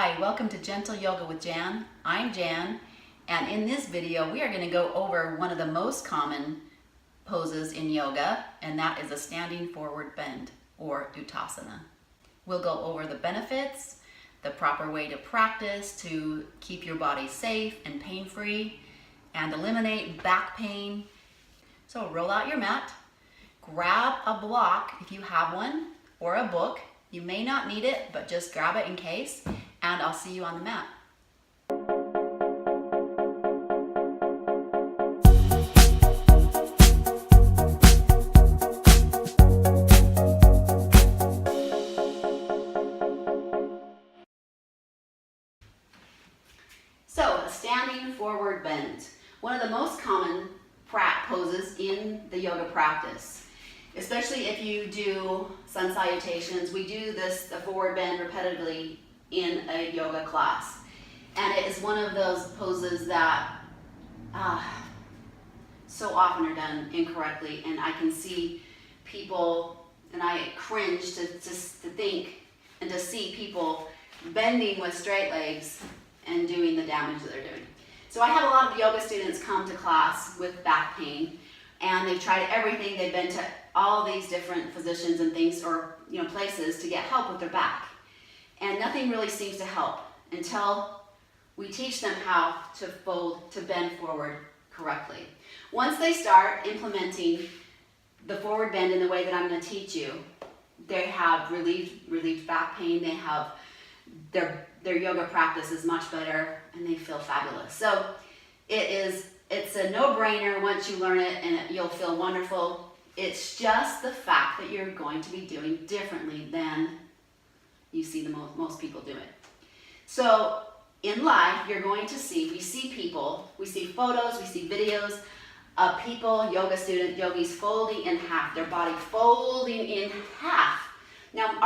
Hi, welcome to Gentle Yoga with Jan. I'm Jan, and in this video we are going to go over one of the most common poses in yoga, and that is a standing forward bend, or Uttanasana. We'll go over the benefits, the proper way to practice to keep your body safe and pain-free, and eliminate back pain. So roll out your mat, grab a block if you have one, or a book. You may not need it, but just grab it in case, and I'll see you on the mat. So, a standing forward bend. One of the most common poses in the yoga practice. Especially if you do sun salutations, we do the forward bend repetitively in a yoga class. And it is one of those poses that so often are done incorrectly, and I can see people, and I cringe to think and to see people bending with straight legs and doing the damage that they're doing. So I have a lot of yoga students come to class with back pain, and they've tried everything. They've been to all these different physicians and things, or places to get help with their back, and nothing really seems to help until we teach them how to bend forward correctly. Once they start implementing the forward bend in the way that I'm going to teach you, they have relieved back pain. They have their yoga practice is much better, and they feel fabulous. So it's a no-brainer once you learn it, and you'll feel wonderful. It's just the fact that you're going to be doing differently than you see most people do it. So in life, you're going to see, we see photos, we see videos of people, yoga student, yogis folding in half, their body folding in half. Now,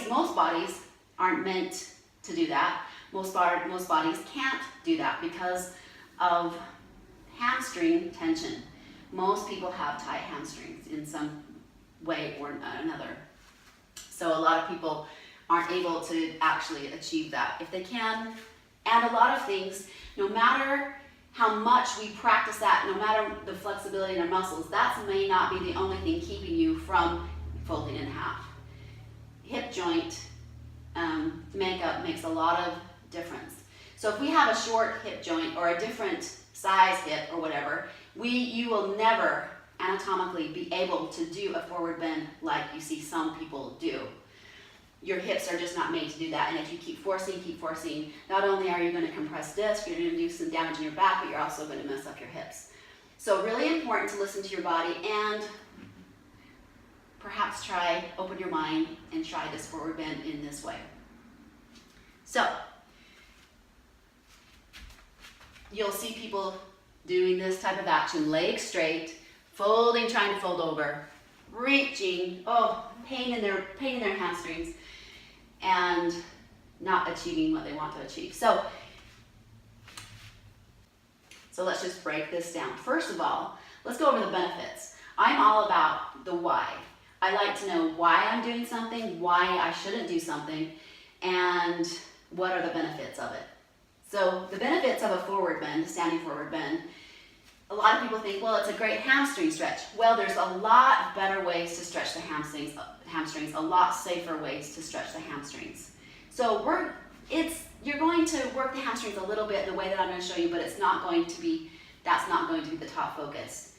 most bodies aren't meant to do that. Most bodies can't do that because of hamstring tension. Most people have tight hamstrings in some way or another. So a lot of people aren't able to actually achieve that. If they can, and a lot of things, no matter how much we practice that, no matter the flexibility in our muscles, that may not be the only thing keeping you from folding in half. Hip joint makeup makes a lot of difference. So if we have a short hip joint or a different size hip or whatever, you will never anatomically be able to do a forward bend like you see some people do. Your hips are just not made to do that, and if you keep forcing, not only are you going to compress disc, you're going to do some damage in your back, but you're also going to mess up your hips. So really important to listen to your body, and perhaps open your mind and try this forward bend in this way. So you'll see people doing this type of action, legs straight, folding, trying to fold over, reaching, pain in their hamstrings, and not achieving what they want to achieve. So let's just break this down. First of all, let's go over the benefits. I'm all about the why. I like to know why I'm doing something, why I shouldn't do something, and what are the benefits of it. So the benefits of a forward bend, standing forward bend, a lot of people think, well, it's a great hamstring stretch. Well, there's a lot better ways to stretch the hamstrings, a lot safer ways to stretch the hamstrings. So you're going to work the hamstrings a little bit the way that I'm going to show you, but that's not going to be the top focus.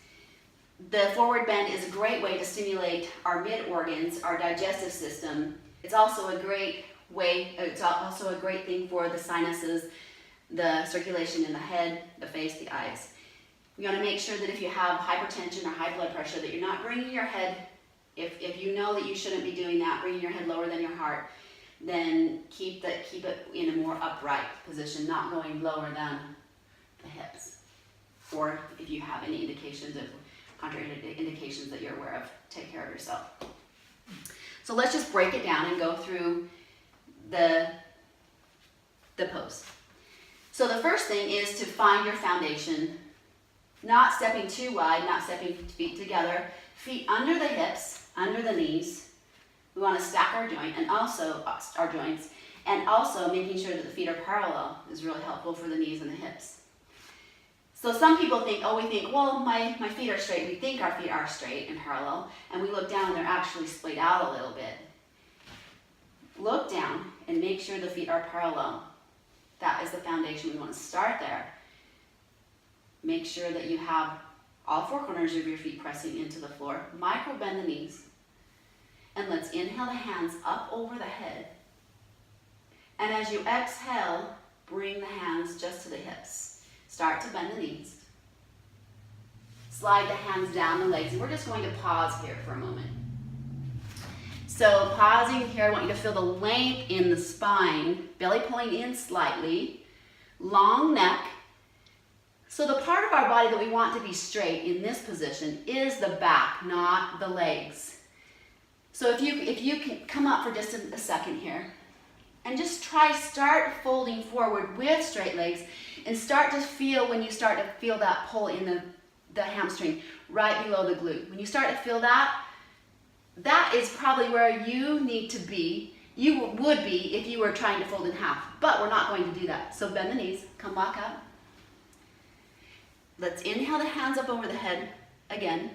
The forward bend is a great way to stimulate our mid-organs, our digestive system. It's also a great thing for the sinuses, the circulation in the head, the face, the eyes. You want to make sure that if you have hypertension or high blood pressure, that you're not bringing your head, if you know that you shouldn't be doing that, bringing your head lower than your heart, then keep it in a more upright position, not going lower than the hips. Or if you have any indications of contraindications that you're aware of, take care of yourself. So let's just break it down and go through the pose. So the first thing is to find your foundation, not stepping too wide, not stepping feet together, feet under the hips, under the knees. We want to stack our joints, And also making sure that the feet are parallel is really helpful for the knees and the hips. So some people think, oh, we think, well, my feet are straight. We think our feet are straight and parallel, and we look down and they're actually splayed out a little bit. Look down and make sure the feet are parallel. That is the foundation. We want to start there. Make sure that you have all four corners of your feet pressing into the floor. Micro bend the knees. And let's inhale the hands up over the head. And as you exhale, bring the hands just to the hips. Start to bend the knees. Slide the hands down the legs. And we're just going to pause here for a moment. So pausing here, I want you to feel the length in the spine, belly pulling in slightly, long neck. So the part of our body that we want to be straight in this position is the back, not the legs. So if you can come up for just a second here and just start folding forward with straight legs and start to feel when you start to feel that pull in the hamstring right below the glute. When you start to feel that, that is probably where you need to be. You would be if you were trying to fold in half, but we're not going to do that. So bend the knees, come back up. Let's inhale the hands up over the head again,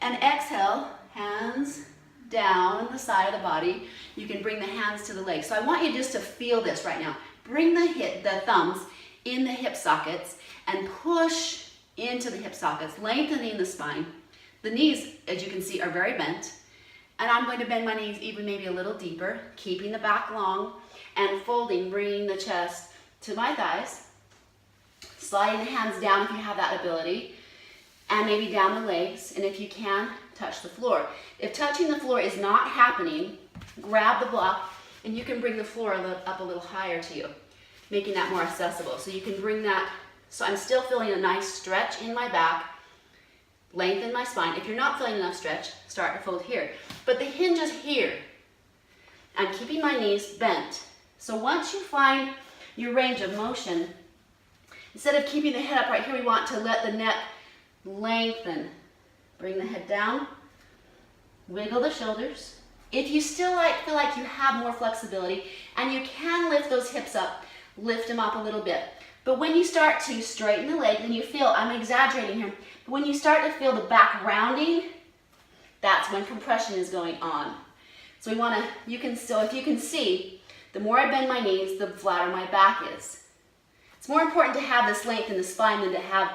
and exhale, hands down the side of the body. You can bring the hands to the legs. So I want you just to feel this right now. Bring the thumbs in the hip sockets and push into the hip sockets, lengthening the spine. The knees, as you can see, are very bent. And I'm going to bend my knees even maybe a little deeper, keeping the back long and folding, bringing the chest to my thighs. Sliding the hands down if you have that ability, and maybe down the legs, and if you can, touch the floor. If touching the floor is not happening, grab the block, and you can bring the floor up a little higher to you, making that more accessible. So you can bring that, so I'm still feeling a nice stretch in my back, lengthen my spine. If you're not feeling enough stretch, start to fold here. But the hinge is here. I'm keeping my knees bent. So once you find your range of motion, instead of keeping the head up right here, we want to let the neck lengthen. Bring the head down, wiggle the shoulders. If you still feel like you have more flexibility, and you can lift those hips up, lift them up a little bit. But when you start to straighten the legs, and you feel, I'm exaggerating here, but when you start to feel the back rounding, that's when compression is going on. So we want to, if you can see, the more I bend my knees, the flatter my back is. It's more important to have this length in the spine than to have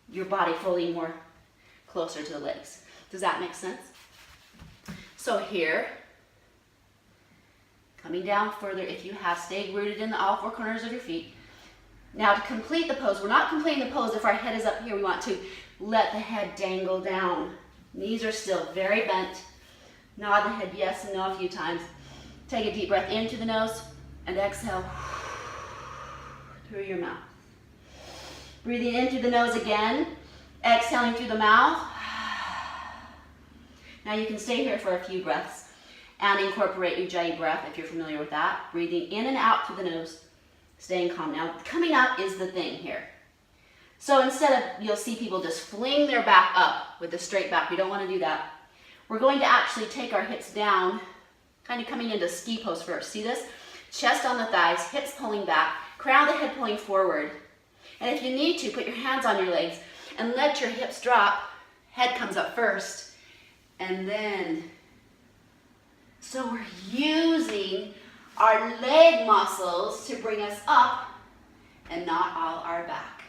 your body folding more closer to the legs. Does that make sense? So here, coming down further, if you have stayed rooted in all four corners of your feet. Now to complete the pose, we're not completing the pose if our head is up here. We want to let the head dangle down. Knees are still very bent. Nod the head yes and no a few times. Take a deep breath into the nose and exhale through your mouth. Breathing in through the nose again, exhaling through the mouth. Now you can stay here for a few breaths and incorporate Ujjayi breath if you're familiar with that. Breathing in and out through the nose, staying calm. Now coming up is the thing here. So instead of, you'll see people just fling their back up with a straight back. We don't want to do that. We're going to actually take our hips down, kind of coming into ski pose first. See this? Chest on the thighs, hips pulling back, crown of the head pulling forward. And if you need to, put your hands on your legs and let your hips drop. Head comes up first. And then, so we're using our leg muscles to bring us up and not all our back.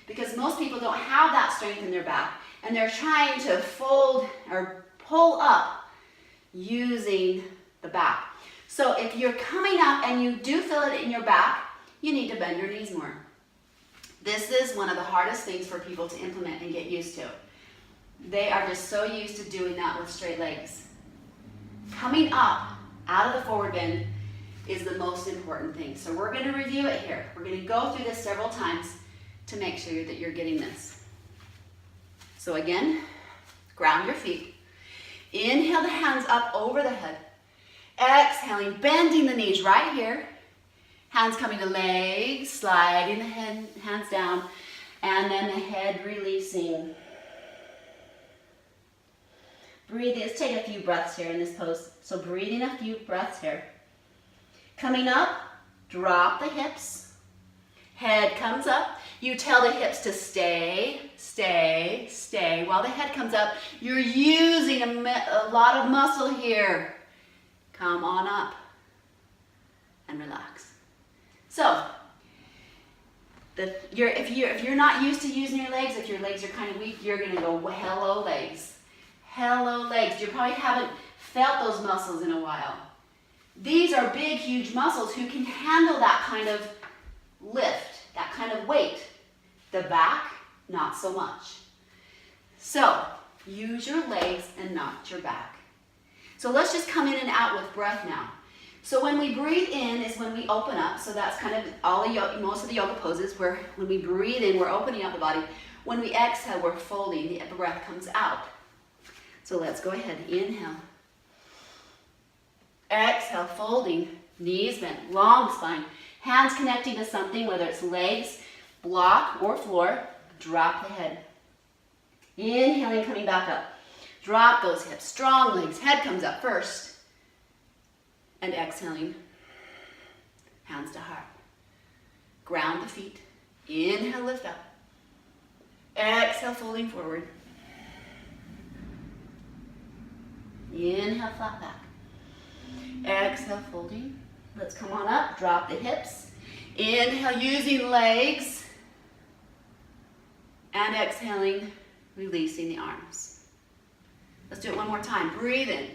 Because most people don't have that strength in their back, and they're trying to fold or pull up using the back. So if you're coming up and you do feel it in your back, you need to bend your knees more. This is one of the hardest things for people to implement and get used to. They are just so used to doing that with straight legs. Coming up out of the forward bend is the most important thing. So we're going to review it here. We're going to go through this several times to make sure that you're getting this. So again, ground your feet. Inhale the hands up over the head. Exhaling, bending the knees right here. Hands coming to legs, sliding the hands down, and then the head releasing. Breathe. Let's take a few breaths here in this pose. So breathing a few breaths here. Coming up, drop the hips. Head comes up. You tell the hips to stay, stay, stay. While the head comes up, you're using a lot of muscle here. Come on up and relax. So, if you're not used to using your legs, if your legs are kind of weak, you're going to go, hello legs. Hello legs. You probably haven't felt those muscles in a while. These are big, huge muscles who can handle that kind of lift, that kind of weight. The back, not so much. So, use your legs and not your back. So let's just come in and out with breath now. So when we breathe in is when we open up. So that's kind of most of the yoga poses where when we breathe in, we're opening up the body. When we exhale, we're folding. The breath comes out. So let's go ahead. Inhale. Exhale, folding. Knees bent, long spine. Hands connecting to something, whether it's legs, block, or floor. Drop the head. Inhaling, coming back up. Drop those hips. Strong legs. Head comes up first. And exhaling, hands to heart. Ground the feet. Inhale, lift up. Exhale, folding forward. Inhale, flat back. Exhale, folding. Let's come on up. Drop the hips. Inhale, using legs. And exhaling, releasing the arms. Let's do it one more time. Breathe in.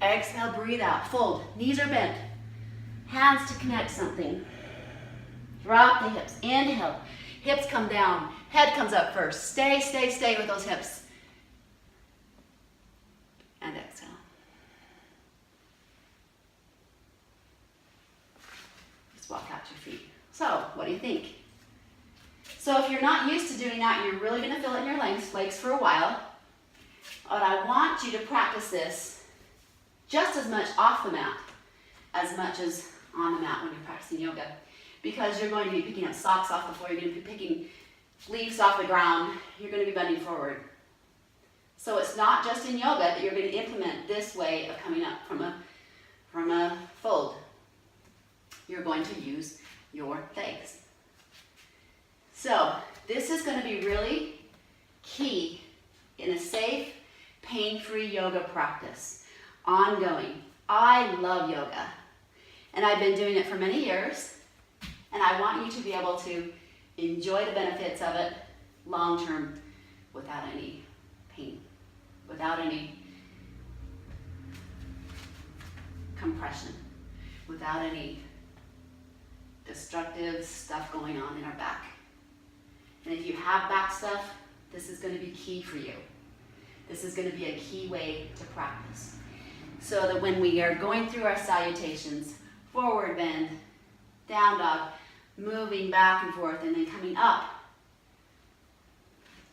Exhale, breathe out. Fold. Knees are bent. Hands to connect something. Drop the hips. Inhale. Hips come down. Head comes up first. Stay, stay, stay with those hips. And exhale. Just walk out your feet. So, what do you think? So if you're not used to doing that, you're really going to feel it in your legs for a while. But I want you to practice this just as much off the mat as much as on the mat when you're practicing yoga. Because you're going to be picking up socks off the floor, you're going to be picking leaves off the ground, you're going to be bending forward. So it's not just in yoga that you're going to implement this way of coming up from a fold. You're going to use your legs. So this is going to be really key in a safe, pain-free yoga practice. Ongoing. I love yoga. And I've been doing it for many years. And I want you to be able to enjoy the benefits of it long term without any pain, without any compression, without any destructive stuff going on in our back. And if you have back stuff, this is going to be key for you. This is going to be a key way to practice. So that when we are going through our salutations, forward bend, down dog, moving back and forth, and then coming up,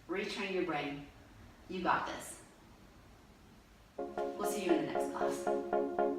retrain your brain. You got this. We'll see you in the next class.